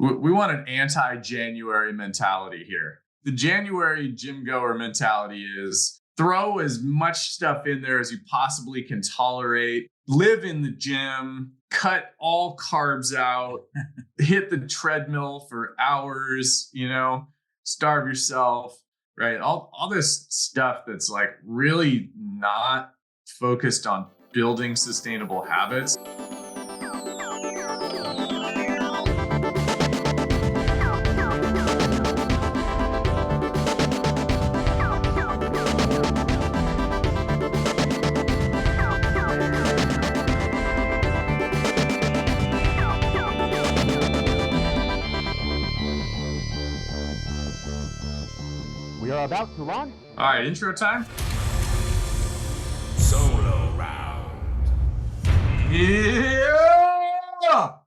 We want an anti-January mentality here. The January gym goer mentality is throw as much stuff in there as you possibly can tolerate, live in the gym, cut all carbs out, hit the treadmill for hours, starve yourself, right? All this stuff that's like really not focused on building sustainable habits. We are about to launch. All right, intro time. Solo round. Yeah!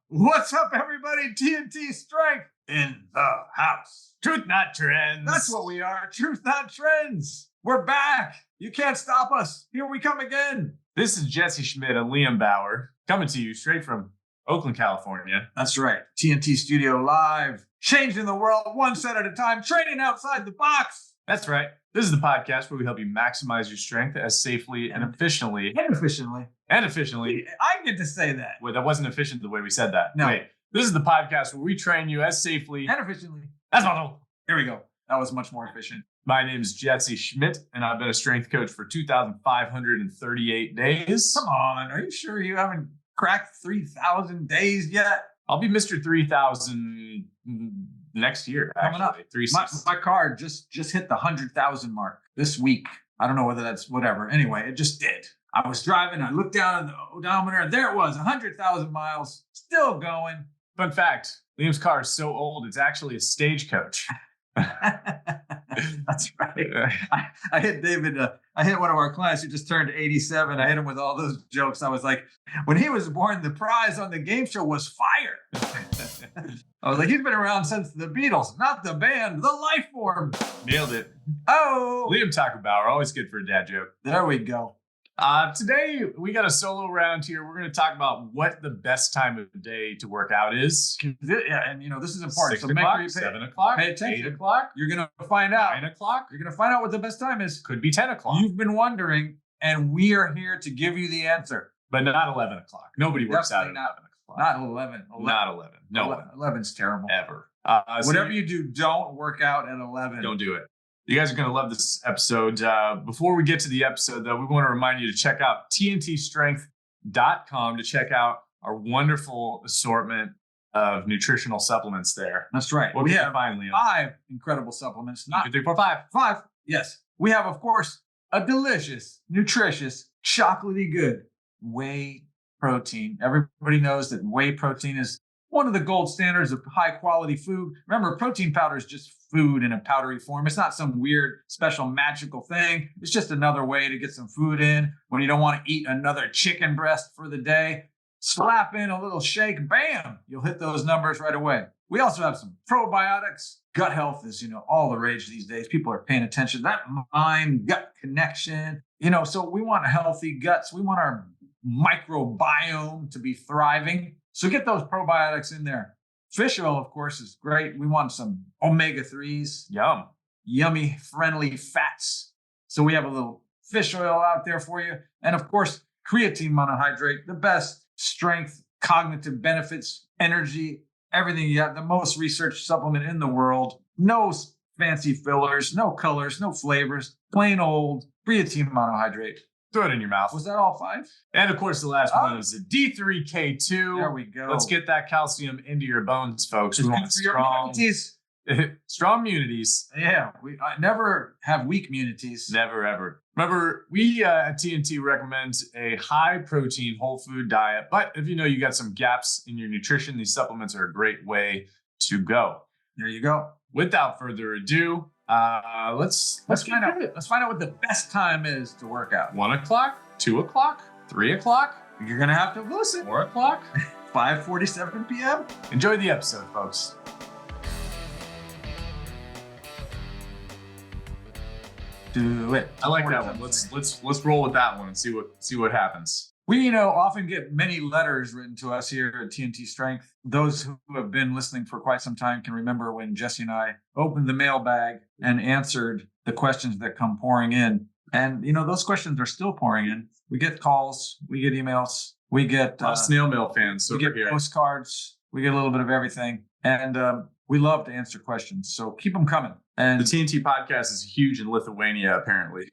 What's up, everybody? TNT Strength in the house. Truth, not trends. That's what we are. Truth, not trends. We're back. You can't stop us. Here we come again. This is Jesse Schmidt and Liam Bauer coming to you straight from Oakland, California. That's right. TNT Studio Live. Changing the world one set at a time. Training outside the box. That's right. This is the podcast where we help you maximize your strength as safely and efficiently. And efficiently. I get to say that. Wait, that wasn't efficient the way we said that. No. Wait, this is the podcast where we train you as safely And efficiently. as possible. Here we go. That was much more efficient. My name is Jesse Schmidt, and I've been a strength coach for 2,538 days. Come on. Are you sure you haven't cracked 3,000 days yet? I'll be Mr. 3,000 next year. Coming up. 360. My car just hit the 100,000 mark this week. I don't know whether that's whatever. Anyway, it just did. I was driving. I looked down at the odometer, and there it was, 100,000 miles, still going. Fun fact, Liam's car is so old, it's actually a stagecoach. That's right. I hit David. I hit one of our clients who just turned 87. I hit him with all those jokes. I was like, when he was born, the prize on the game show was fire. I was like, he's been around since the Beatles, not the band, the life form. Nailed it. Oh, Liam TAKU Bauer, always good for a dad joke. there we go. Today, we got a solo round here. We're going to talk about what the best time of day to work out is. Yeah, and this is important. 6 o'clock, 7 o'clock, pay attention. 8 o'clock, You're gonna find out. 9 o'clock. You're gonna find out what the best time is. Could be 10 o'clock, You've been wondering, and we are here to give you the answer. but not 11 o'clock. Nobody works out at Definitely 11 o'clock. Not 11. Not 11. No one. 11's terrible. Ever. Whatever you do, don't work out at 11. Don't do it. You guys are going to love this episode. Before we get to the episode, though, we want to remind you to check out tntstrength.com to check out our wonderful assortment of nutritional supplements there. That's right. What We can you have find, Liam? 5 incredible supplements. 1, Not 2, 3, 4, 5. 5. Yes. We have, of course, a delicious, nutritious, chocolatey good whey protein. Everybody knows that whey protein is one of the gold standards of high quality food. Remember, protein powder is just food in a powdery form. It's not some weird, special, magical thing. It's just another way to get some food in when you don't want to eat another chicken breast for the day. Slap in a little shake, bam, you'll hit those numbers right away. We also have some probiotics. Gut health is, all the rage these days. People are paying attention to that mind-gut connection. So we want healthy guts. We want our microbiome to be thriving. So get those probiotics in there. Fish oil, of course, is great. We want some omega-3s. Yum. Yummy, friendly fats. So we have a little fish oil out there for you. And of course, creatine monohydrate, the best strength, cognitive benefits, energy, everything you got, the most researched supplement in the world. No fancy fillers, no colors, no flavors, plain old creatine monohydrate. Throw it in your mouth. Was that all 5? And of course, the last one is the D3K2. There we go. Let's get that calcium into your bones, folks. It's We good want for your strong, immunities. strong immunities. Yeah, I never have weak immunities. Never, ever. Remember, we at TNT recommend a high protein whole food diet. But if you got some gaps in your nutrition, these supplements are a great way to go. There you go. Without further ado, let's find out. Let's find out what the best time is to work out. 1 o'clock, 2 o'clock, 3 o'clock, You're gonna have to listen. 4 o'clock. 5:47 p.m. Enjoy the episode, folks. Do it. I like that one. Let's roll with that one and see what happens. We, often get many letters written to us here at TNT Strength. Those who have been listening for quite some time can remember when Jesse and I opened the mailbag and answered the questions that come pouring in. And, those questions are still pouring in. We get calls, we get emails, we get snail mail fans. We get postcards, we get a little bit of everything. And we love to answer questions. So keep them coming. And the TNT podcast is huge in Lithuania, apparently.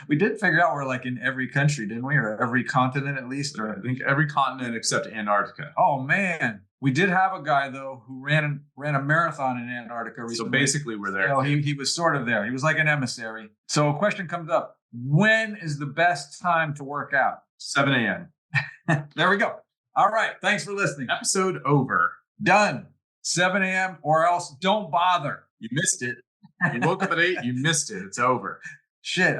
we did figure out we're like in every country, didn't we? Or every continent at least? Or I think every continent except Antarctica. Oh, man. We did have a guy, though, who ran a marathon in Antarctica recently. So basically we're there. So he was sort of there. He was like an emissary. So a question comes up. When is the best time to work out? 7 a.m. There we go. All right. Thanks for listening. Episode over. Done. 7 a.m. or else don't bother. You missed it. You woke up at 8, you missed it. It's over. Shit.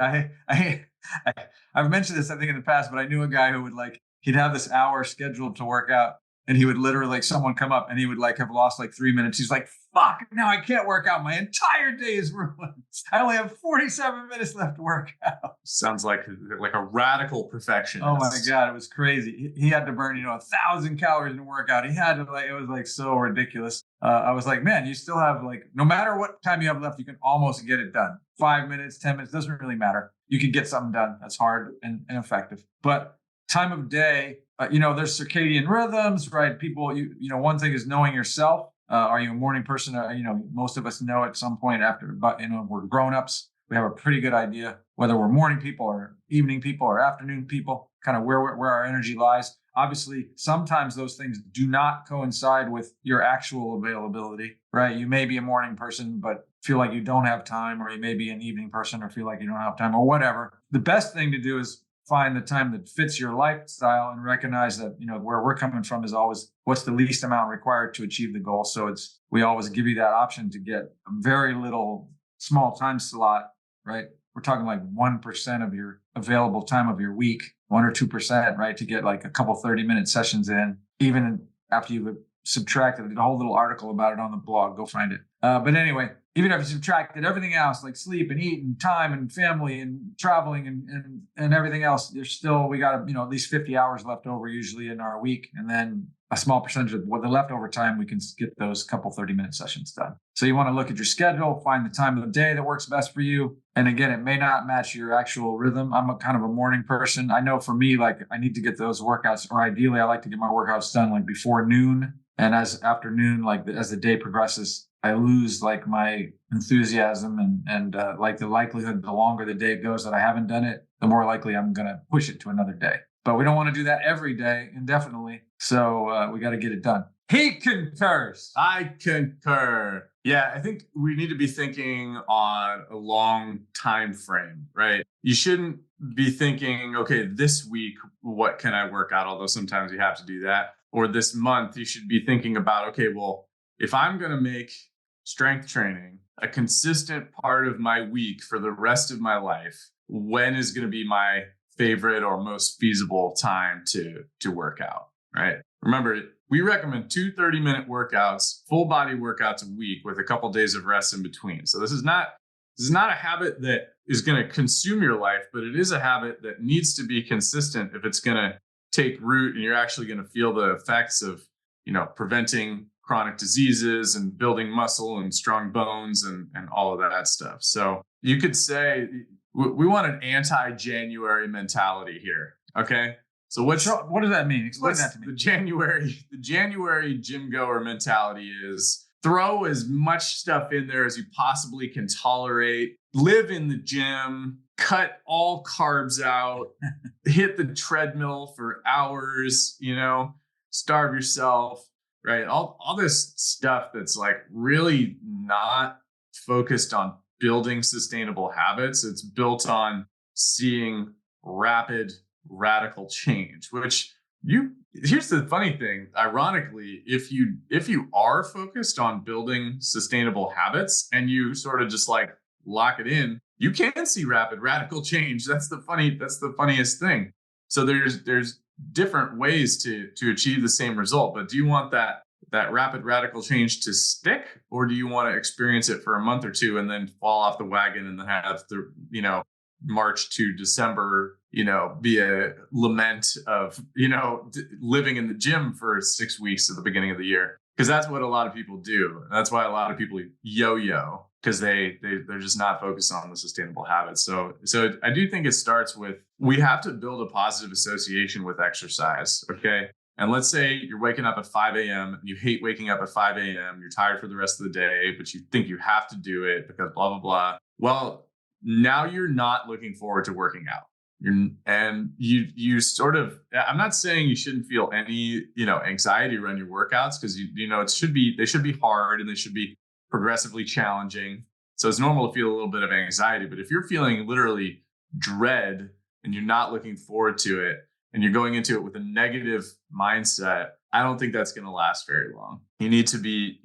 I've mentioned this, I think, in the past, but I knew a guy who would he'd have this hour scheduled to work out. And he would literally, someone come up and he would have lost 3 minutes. He's like, fuck, now I can't work out. My entire day is ruined. I only have 47 minutes left to work out. Sounds like a radical perfectionist. Oh my God, it was crazy. He had to burn, 1,000 calories in a workout. He had to it was so ridiculous. I was like, man, you still have no matter what time you have left, you can almost get it done. 5 minutes, 10 minutes, doesn't really matter. You can get something done. That's hard and effective. But time of day, there's circadian rhythms, right? People, one thing is knowing yourself. Are you a morning person? Most of us know at some point after, but we're grown-ups. We have a pretty good idea whether we're morning people or evening people or afternoon people, kind of where our energy lies. Obviously, sometimes those things do not coincide with your actual availability, right? You may be a morning person, but feel like you don't have time, or you may be an evening person or feel like you don't have time or whatever. The best thing to do is find the time that fits your lifestyle and recognize that, where we're coming from is always what's the least amount required to achieve the goal. So we always give you that option to get a very little small time slot, right? We're talking 1% of your available time of your week, 1 or 2%, right? To get a couple 30-minute sessions in, even after you've subtracted. I did a whole little article about it on the blog. Go find it. But anyway, even if you subtracted everything else, like sleep and eat and time and family and traveling and everything else, we got at least 50 hours left over usually in our week. And then a small percentage of the leftover time, we can get those couple 30-minute sessions done. So you want to look at your schedule, find the time of the day that works best for you. And again, it may not match your actual rhythm. I'm a kind of a morning person. I know for me, I need to get those workouts, or ideally I like to get my workouts done before noon. And as afternoon, as the day progresses, I lose my enthusiasm and the likelihood, the longer the day goes that I haven't done it, the more likely I'm going to push it to another day. But we don't want to do that every day indefinitely. So we got to get it done. He concurs. I concur. Yeah, I think we need to be thinking on a long time frame, right? You shouldn't be thinking, okay, this week, what can I work out? Although sometimes you have to do that. Or this month, you should be thinking about, okay, well, if I'm going to make strength training a consistent part of my week for the rest of my life, when is going to be my favorite or most feasible time to work out, right? Remember, we recommend 2 30-minute workouts, full body workouts a week with a couple days of rest in between. So this is not a habit that is going to consume your life, but it is a habit that needs to be consistent if it's going to take root and you're actually going to feel the effects of, preventing chronic diseases and building muscle and strong bones and all of that stuff. So you could say we want an anti-January mentality here. Okay. So what does that mean? Explain that to me. The January gym goer mentality is throw as much stuff in there as you possibly can tolerate, live in the gym, cut all carbs out, hit the treadmill for hours, starve yourself, right? All this stuff that's really not focused on building sustainable habits. It's built on seeing rapid, radical change, which here's the funny thing. Ironically, if you are focused on building sustainable habits and you sort of just lock it in, you can see rapid, radical change. That's the funniest thing. So there's different ways to achieve the same result. But do you want that rapid, radical change to stick, or do you want to experience it for a month or two and then fall off the wagon and then have the March to December be a lament of, living in the gym for 6 weeks at the beginning of the year. Because that's what a lot of people do. That's why a lot of people yo-yo, because they're just not focused on the sustainable habits. So I do think it starts with, we have to build a positive association with exercise. Okay. And let's say you're waking up at 5 a.m. You hate waking up at 5 a.m. You're tired for the rest of the day, but you think you have to do it because blah, blah, blah. Well, now you're not looking forward to working out. You sort of, I'm not saying you shouldn't feel any, anxiety around your workouts, because they should be hard and they should be progressively challenging. So it's normal to feel a little bit of anxiety, but if you're feeling literally dread and you're not looking forward to it and you're going into it with a negative mindset, I don't think that's going to last very long. You need to be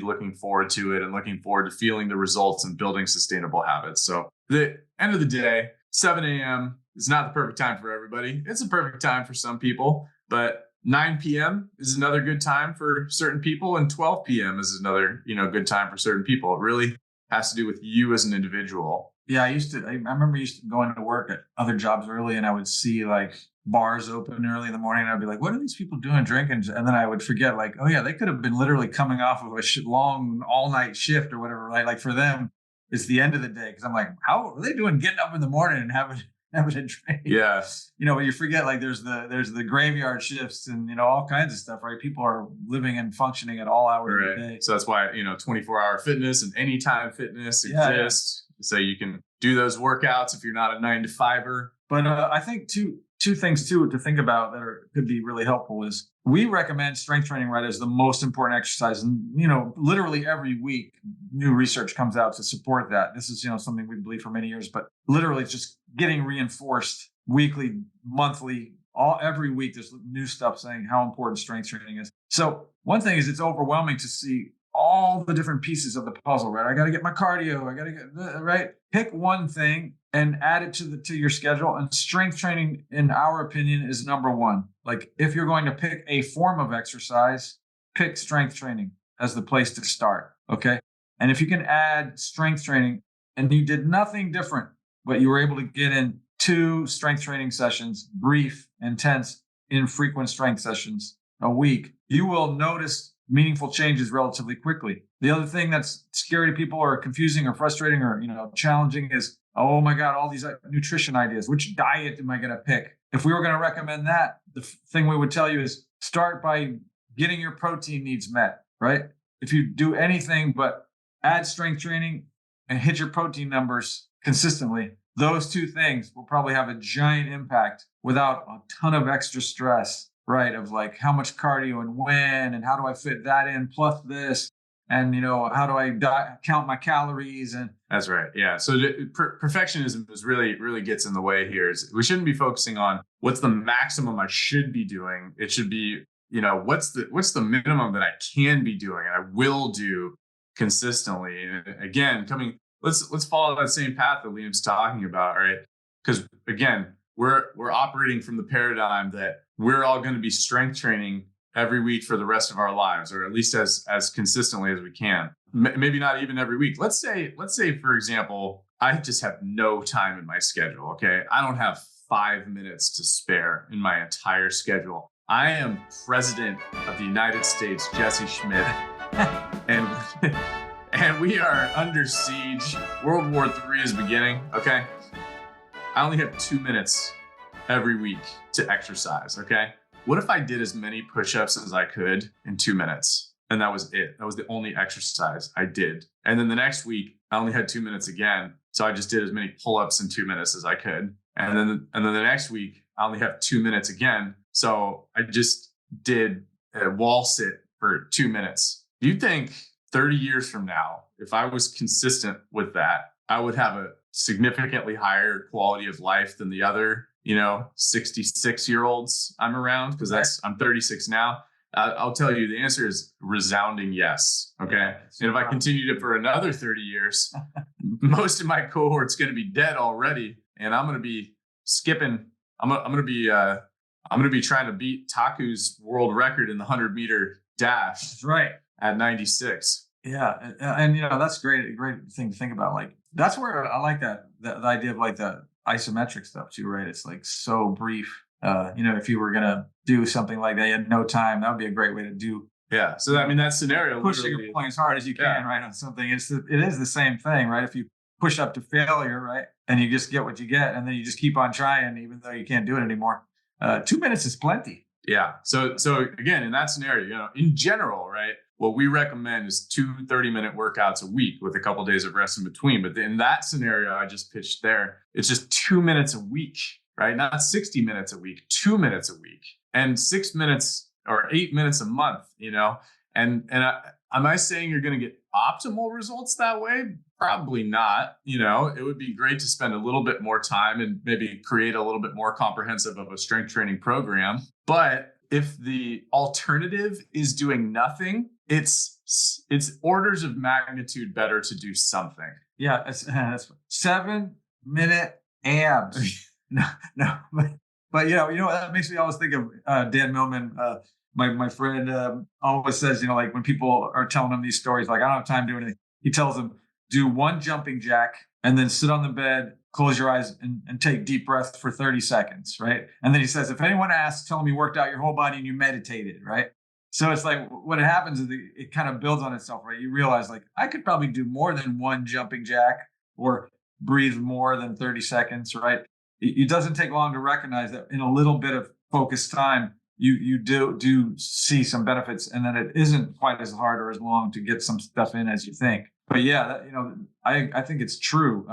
looking forward to it and looking forward to feeling the results and building sustainable habits. So the end of the day, 7 a.m. is not the perfect time for everybody. It's a perfect time for some people, but 9 p.m. is another good time for certain people, and 12 p.m. is another, good time for certain people. It really has to do with you as an individual. Yeah, I remember going to work at other jobs early, and I would see like bars open early in the morning, and I'd be like, what are these people doing drinking? And then I would forget, like, oh yeah, they could have been literally coming off of a long all-night shift or whatever, right? Like for them, it's the end of the day, because I'm like, how are they doing getting up in the morning and having a drink? Yeah. But you forget, like there's the graveyard shifts and all kinds of stuff, right? People are living and functioning at all hours of the day. So that's why 24-hour fitness and anytime fitness exists. So you can do those workouts if you're not a 9-to-5er. But I think two things too to think about that could be really helpful is, we recommend strength training, right, as the most important exercise. And, literally every week, new research comes out to support that. This is, something we believe for many years, but literally it's just getting reinforced weekly, monthly, every week. There's new stuff saying how important strength training is. So one thing is, it's overwhelming to see all the different pieces of the puzzle, right? I got to get my cardio. I got to get, right? Pick one thing and add it to your schedule. And strength training, in our opinion, is number one. Like, if you're going to pick a form of exercise, pick strength training as the place to start. Okay. And if you can add strength training and you did nothing different, but you were able to get in 2 strength training sessions, brief, intense, infrequent strength sessions a week, you will notice meaningful changes relatively quickly. The other thing that's scary to people, or confusing or frustrating or challenging, is, oh my God, all these nutrition ideas. Which diet am I going to pick? If we were going to recommend that, the thing we would tell you is, start by getting your protein needs met, right? If you do anything but add strength training and hit your protein numbers consistently, those 2 things will probably have a giant impact without a ton of extra stress, right? Of like, how much cardio and when, and how do I fit that in plus this, and how do I count my calories? And that's right. Yeah. So perfectionism is really gets in the way here. We shouldn't be focusing on what's the maximum I should be doing. It should be, what's the minimum that I can be doing and I will do consistently. And again, let's follow that same path that Liam's talking about, right? Because again, we're operating from the paradigm that we're all going to be strength training every week for the rest of our lives, or at least as consistently as we can. Maybe not even every week. Let's say, for example, I just have no time in my schedule. Okay. I don't have 5 minutes to spare in my entire schedule. I am President of the United States, Jesse Schmidt, and we are under siege. World War III is beginning. Okay. I only have 2 minutes every week to exercise. Okay. What if I did as many push-ups as I could in 2 minutes? And that was it. That was the only exercise I did. And then the next week, I only had 2 minutes again. So I just did as many pull-ups in 2 minutes as I could. And then the next week, I only have 2 minutes again. So I just did a wall sit for 2 minutes. Do you think 30 years from now, if I was consistent with that, I would have a significantly higher quality of life than the other 66-year-olds I'm around? Because I'm 36 now. I'll tell you, the answer is resounding yes. Okay. And if I continued it for another 30 years, most of my cohort's going to be dead already. And I'm going to be skipping. I'm going to be trying to beat TAKU's world record in the 100-meter dash. That's right. At 96. Yeah. And that's great. A great thing to think about. Like, that's where I like the idea of like isometric stuff too, right? It's like so brief. If you were gonna do something like that, you had no time. That would be a great way to do. Yeah. So I mean, that scenario, pushing your point as hard as you can, right, on something. It is the same thing, right? If you push up to failure, right, and you just get what you get, and then you just keep on trying, even though you can't do it anymore. 2 minutes is plenty. Yeah. So again, in that scenario, in general, right, what we recommend is 2 30-minute workouts a week with a couple of days of rest in between. But in that scenario I just pitched there, it's just 2 minutes a week, right? Not 60 minutes a week, 2 minutes a week, and 6 minutes or 8 minutes a month, And am I saying you're going to get optimal results that way? Probably not. It would be great to spend a little bit more time and maybe create a little bit more comprehensive of a strength training program. But if the alternative is doing nothing, it's orders of magnitude better to do something. Yeah, that's 7-minute abs. no, but that makes me always think of Dan Millman. My friend always says, like when people are telling him these stories, like I don't have time to do anything. He tells them, do one jumping jack and then sit on the bed, close your eyes and take deep breaths for 30 seconds, right? And then he says, if anyone asks, tell them you worked out your whole body and you meditated, right? So it's like what happens is it kind of builds on itself, right? You realize like I could probably do more than one jumping jack or breathe more than 30 seconds, right? It doesn't take long to recognize that in a little bit of focused time, you do see some benefits, and then it isn't quite as hard or as long to get some stuff in as you think. But yeah, I think it's true.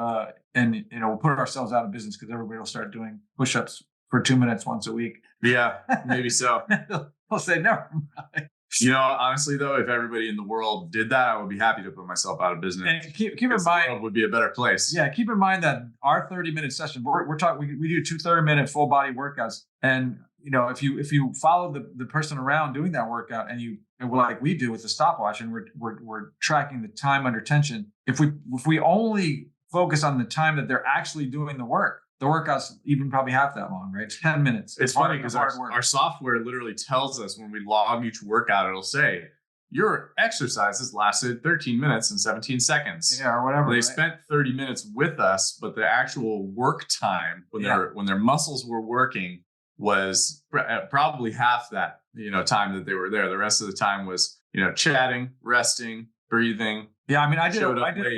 And we'll put ourselves out of business because everybody will start doing push-ups for 2 minutes once a week. Yeah, maybe so. They'll say, never mind. Honestly, though, if everybody in the world did that, I would be happy to put myself out of business. And keep in mind, the world would be a better place. Yeah, keep in mind that our 30-minute session, we're talking. We do 2 30-minute full body workouts, and if you follow the person around doing that workout, and like we do with the stopwatch, and we're tracking the time under tension. If we only focus on the time that they're actually doing the work, the workout's even probably half that long, right? 10 minutes. It's funny because our software literally tells us when we log each workout, it'll say your exercises lasted 13 minutes and 17 seconds. Yeah, or whatever. They spent 30 minutes with us, but the actual work time when their muscles were working was probably half that time that they were there. The rest of the time was chatting, resting, breathing. Yeah, I mean, I did a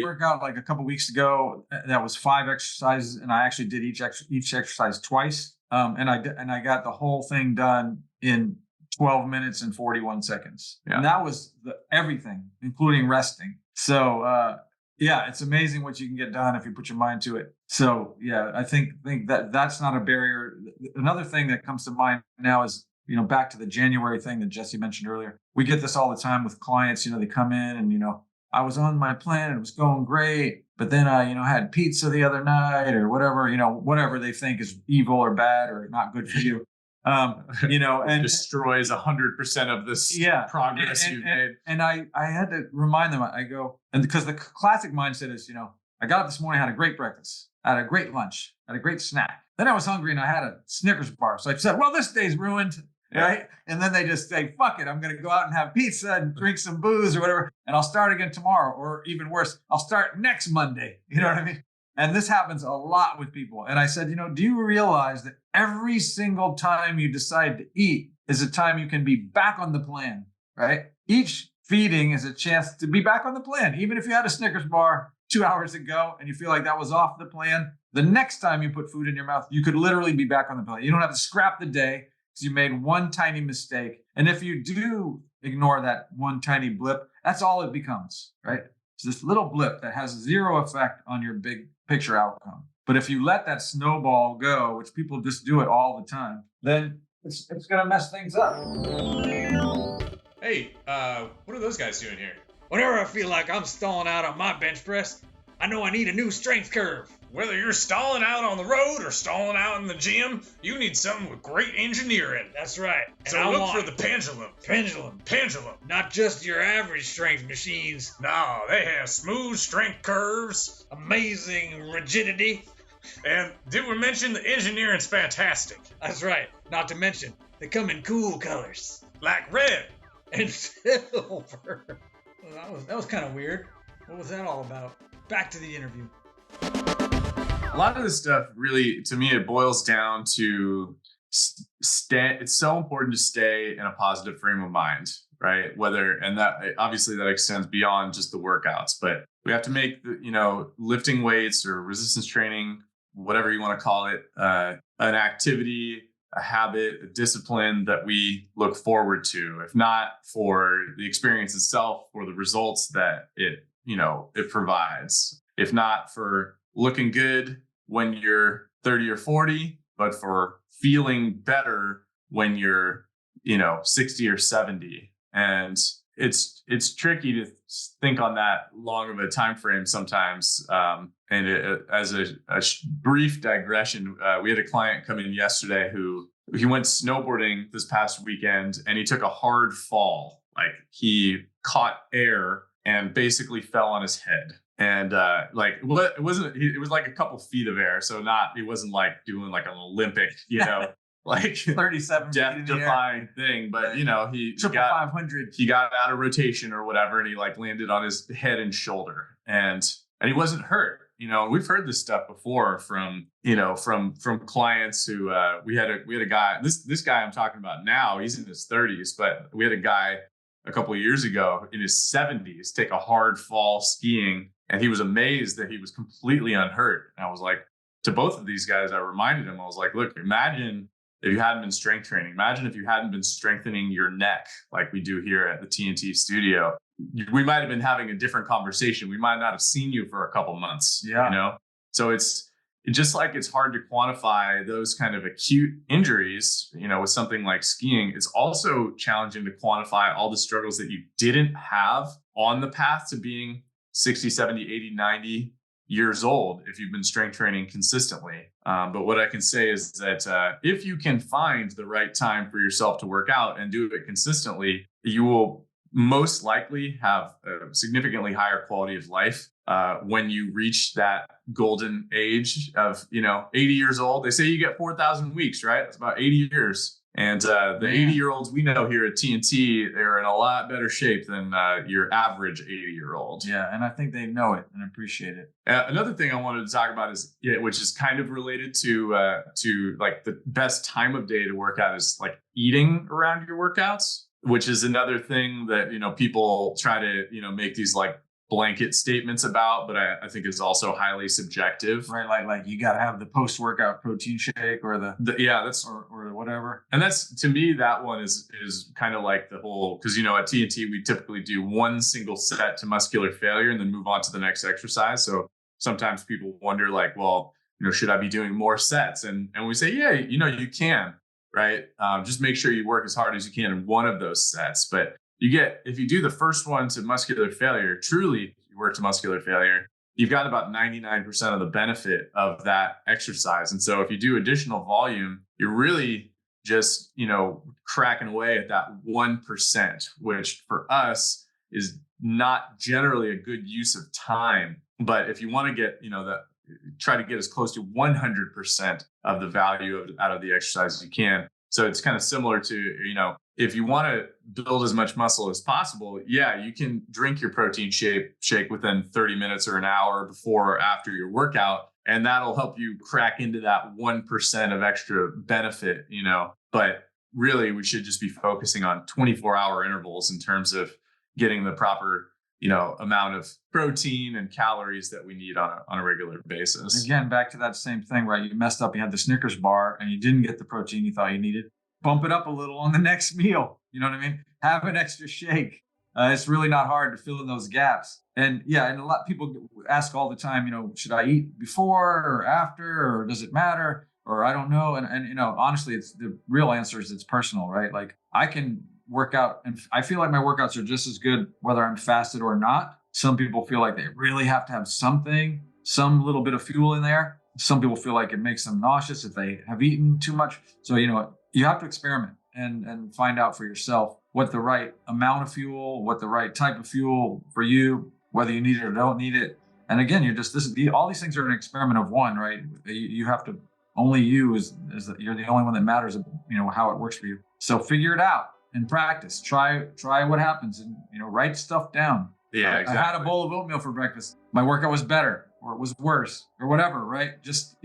workout like a couple weeks ago that was 5 exercises, and I actually did each exercise twice. And I got the whole thing done in 12 minutes and 41 seconds. Yeah. And that was everything, including resting. So it's amazing what you can get done if you put your mind to it. So yeah, I think that's not a barrier. Another thing that comes to mind now is, back to the January thing that Jesse mentioned earlier. We get this all the time with clients. They come in and, I was on my plan and it was going great, but then I, had pizza the other night or whatever, whatever they think is evil or bad or not good for you. And destroys 100% of this progress you've made. And I had to remind them, I go, and because the classic mindset is, I got up this morning, I had a great breakfast, I had a great lunch, I had a great snack. Then I was hungry and I had a Snickers bar. So I said, well, this day's ruined. Right. And then they just say, fuck it, I'm going to go out and have pizza and drink some booze or whatever. And I'll start again tomorrow. Or even worse, I'll start next Monday. You know what I mean? And this happens a lot with people. And I said, do you realize that every single time you decide to eat is a time you can be back on the plan, right? Each feeding is a chance to be back on the plan. Even if you had a Snickers bar 2 hours ago and you feel like that was off the plan, the next time you put food in your mouth, you could literally be back on the plan. You don't have to scrap the day because you made one tiny mistake. And if you do ignore that one tiny blip, that's all it becomes, right? It's this little blip that has zero effect on your big picture outcome. But if you let that snowball go, which people just do it all the time, then it's going to mess things up. Hey, what are those guys doing here? Whenever I feel like I'm stalling out on my bench press, I know I need a new strength curve. Whether you're stalling out on the road or stalling out in the gym, you need something with great engineering. That's right. So look for the pendulum. Pendulum. Not just your average strength machines. No, they have smooth strength curves. Amazing rigidity. And did we mention the engineering's fantastic? That's right. Not to mention, they come in cool colors. Like red. And silver. That was kind of weird. What was that all about? Back to the interview. A lot of this stuff really, to me, it boils down to stay. It's so important to stay in a positive frame of mind, right? And that obviously that extends beyond just the workouts, but we have to make lifting weights or resistance training, whatever you want to call it, an activity, a habit, a discipline that we look forward to, if not for the experience itself, for the results that it provides, if not for looking good when you're 30 or 40, but for feeling better when you're 60 or 70. And it's tricky to think on that long of a time frame sometimes. As a brief digression, we had a client come in yesterday who he went snowboarding this past weekend, and he took a hard fall. Like, he caught air and basically fell on his head. And it was like a couple feet of air, so it wasn't like doing like an Olympic, like 37 death-defying thing, but he triple got 500. He got out of rotation or whatever, and he like landed on his head and shoulder, and he wasn't hurt. We've heard this stuff before from clients who we had a guy. This guy I'm talking about now, he's in his 30s, but we had a guy a couple of years ago in his 70s take a hard fall skiing, and he was amazed that he was completely unhurt. And I was like, to both of these guys, I reminded him, I was like, look, imagine if you hadn't been strength training. Imagine if you hadn't been strengthening your neck like we do here at the TNT studio. We might have been having a different conversation. We might not have seen you for a couple months. Yeah. So it's just like it's hard to quantify those kind of acute injuries, with something like skiing. It's also challenging to quantify all the struggles that you didn't have on the path to being 60, 70, 80, 90 years old if you've been strength training consistently. But what I can say is that if you can find the right time for yourself to work out and do it consistently, you will most likely have a significantly higher quality of life when you reach that golden age of 80 years old. They say you get 4,000 weeks, right? That's about 80 years. And the 80-year-olds we know here at TNT, they're in a lot better shape than your average 80-year-old. Yeah, and I think they know it and appreciate it. Another thing I wanted to talk about is, which is kind of related to like the best time of day to work out, is like eating around your workouts, which is another thing that people try to make these like blanket statements about, but I think is also highly subjective. Right, like you got to have the post-workout protein shake or that's or whatever. And that's, to me, that one is kind of like the whole, because at TNT we typically do one single set to muscular failure and then move on to the next exercise. So sometimes people wonder like, well, should I be doing more sets? And we say, yeah, you can, right? Just make sure you work as hard as you can in one of those sets. But if you do the first one to muscular failure, truly you work to muscular failure, you've got about 99% of the benefit of that exercise. And so if you do additional volume, you're really just, cracking away at that 1%, which for us is not generally a good use of time. But if you want to get, try to get as close to 100% of the value out of the exercise as you can. So it's kind of similar to, if you want to build as much muscle as possible, you can drink your protein shake within 30 minutes or an hour before or after your workout. And that'll help you crack into that 1% of extra benefit, but really we should just be focusing on 24-hour intervals in terms of getting the proper, amount of protein and calories that we need on a regular basis. Again, back to that same thing, right? You messed up, you had the Snickers bar and you didn't get the protein you thought you needed. Bump it up a little on the next meal. You know what I mean? Have an extra shake. It's really not hard to fill in those gaps. And and a lot of people ask all the time, should I eat before or after, or does it matter? Or I don't know. And honestly, it's the real answer is it's personal, right? Like I can work out and I feel like my workouts are just as good whether I'm fasted or not. Some people feel like they really have to have some little bit of fuel in there. Some people feel like it makes them nauseous if they have eaten too much. So, you have to experiment and find out for yourself what the right amount of fuel, what the right type of fuel for you, whether you need it or don't need it. And again, all these things are an experiment of one, right? You have to, only you you're the only one that matters, how it works for you. So figure it out and practice. Try what happens and, write stuff down. Yeah, exactly. I had a bowl of oatmeal for breakfast. My workout was better. or it was worse or whatever, right? Just,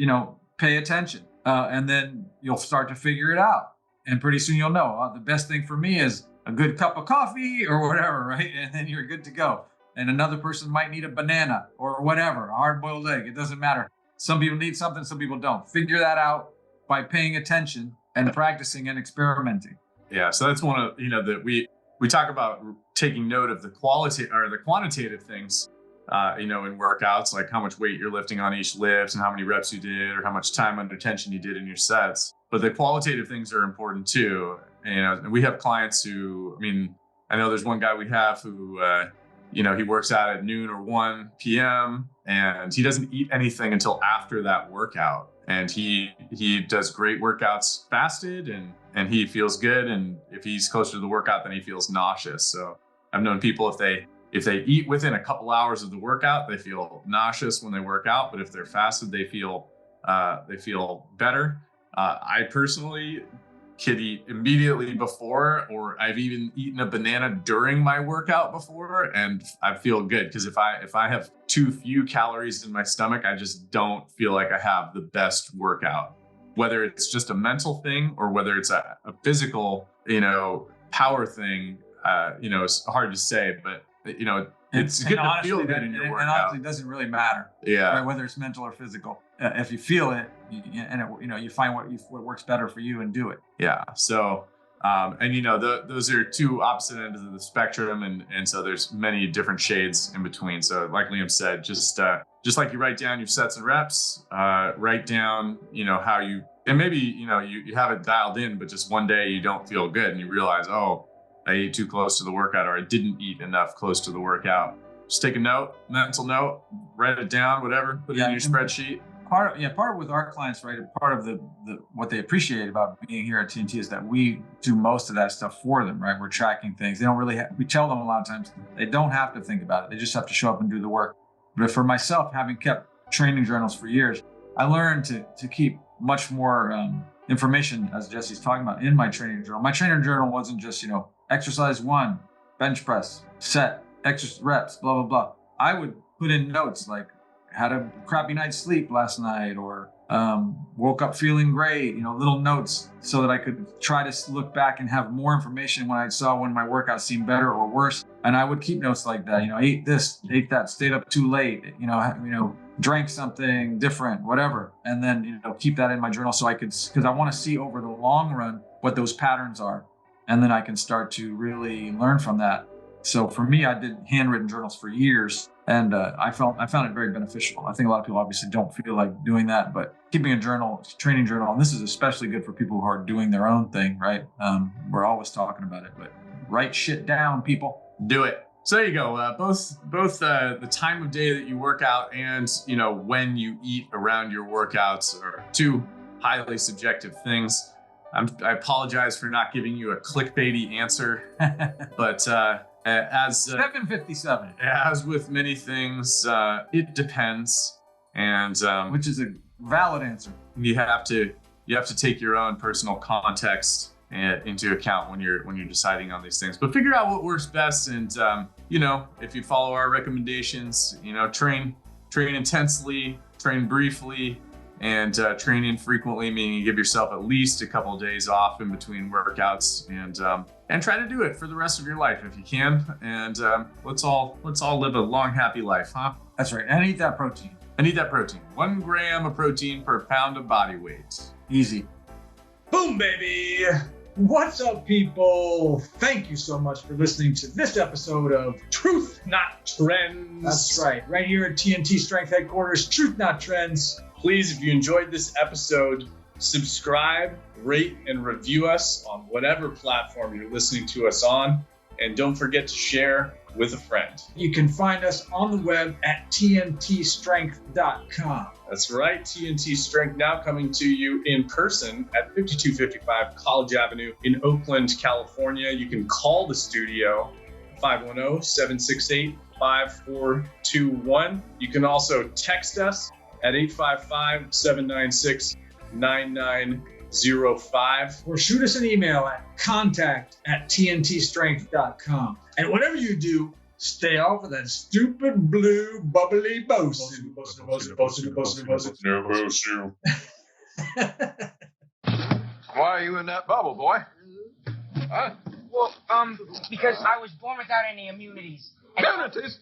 pay attention. And then you'll start to figure it out. And pretty soon you'll know, the best thing for me is a good cup of coffee or whatever, right? And then you're good to go. And another person might need a banana or whatever, a hard-boiled egg. It doesn't matter. Some people need something, some people don't. Figure that out by paying attention and practicing and experimenting. Yeah, so that's one of, that we talk about taking note of the quality or the quantitative things, in workouts, like how much weight you're lifting on each lift and how many reps you did or how much time under tension you did in your sets. But the qualitative things are important too. And we have clients who, I know there's one guy we have who, he works out at noon or 1 p.m. and he doesn't eat anything until after that workout. And he does great workouts fasted and he feels good. And if he's closer to the workout, then he feels nauseous. So I've known people if they eat within a couple hours of the workout, they feel nauseous when they work out. But if they're fasted, they feel better. I personally could eat immediately before, or I've even eaten a banana during my workout before, and I feel good because if I have too few calories in my stomach, I just don't feel like I have the best workout. Whether it's just a mental thing or whether it's a physical, power thing, it's hard to say, but it's good to feel good in your workout. And honestly, it doesn't really matter. Yeah. Right, whether it's mental or physical. If you feel it, you find what works better for you and do it. Yeah. So, those are two opposite ends of the spectrum, and so there's many different shades in between. So, like Liam said, just like you write down your sets and reps, write down, how you, and maybe you have it dialed in, but just one day you don't feel good and you realize, oh, I ate too close to the workout, or I didn't eat enough close to the workout. Just take a mental note, write it down, whatever, put it in your spreadsheet. Part of with our clients, right? Part of the what they appreciate about being here at TNT is that we do most of that stuff for them, right? We're tracking things. They don't really we tell them a lot of times they don't have to think about it. They just have to show up and do the work. But for myself, having kept training journals for years, I learned to keep much more information, as Jesse's talking about, in my training journal. My training journal wasn't just, exercise 1, bench press, set, exercise reps, blah, blah, blah. I would put in notes like, had a crappy night's sleep last night, or woke up feeling great, little notes so that I could try to look back and have more information when I saw when my workout seemed better or worse. And I would keep notes like that, ate this, ate that, stayed up too late, drank something different, whatever. And then, keep that in my journal so I could, because I want to see over the long run what those patterns are. And then I can start to really learn from that. So for me, I did handwritten journals for years, and I found it very beneficial. I think a lot of people obviously don't feel like doing that, but keeping a journal, training journal, and this is especially good for people who are doing their own thing, right? We're always talking about it, but write shit down, people. Do it. So there you go. Both the time of day that you work out and when you eat around your workouts are two highly subjective things. I apologize for not giving you a clickbaity answer, but as 757, as with many things, it depends, and which is a valid answer. You have to take your own personal context into account when you're deciding on these things. But figure out what works best, and if you follow our recommendations, train intensely, train briefly. And train infrequently, meaning you give yourself at least a couple of days off in between workouts, and try to do it for the rest of your life if you can. And let's all live a long, happy life, huh? That's right. And eat that protein. 1 gram of protein per pound of body weight. Easy. Boom, baby. What's up, people? Thank you so much for listening to this episode of Truth, Not Trends. That's right here at TNT Strength Headquarters, Truth Not Trends. Please, if you enjoyed this episode, subscribe, rate, and review us on whatever platform you're listening to us on. And don't forget to share with a friend. You can find us on the web at tntstrength.com. That's right, TNT Strength now coming to you in person at 5255 College Avenue in Oakland, California. You can call the studio 510-768-5421. You can also text us at 855-796-9905. Or shoot us an email at contact@tntstrength.com. And whatever you do, Stay off of that stupid blue bubbly bosun. No bullshit. Why are you in that bubble, boy? Huh? Well, because I was born without any immunities. Immunities?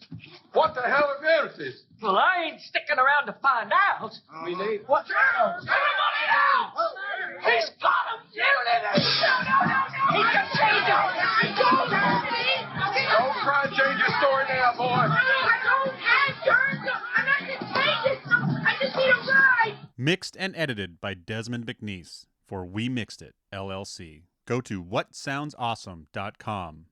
What the hell are immunities? Well, I ain't sticking around to find out. We need What? Everybody now! He's got immunity! No! He can change it! Don't try to change your story now, boy. I don't have germs. I'm not going to change it. I just need a ride. Mixed and edited by Desmond McNeese for We Mixed It, LLC. Go to whatsoundsawesome.com.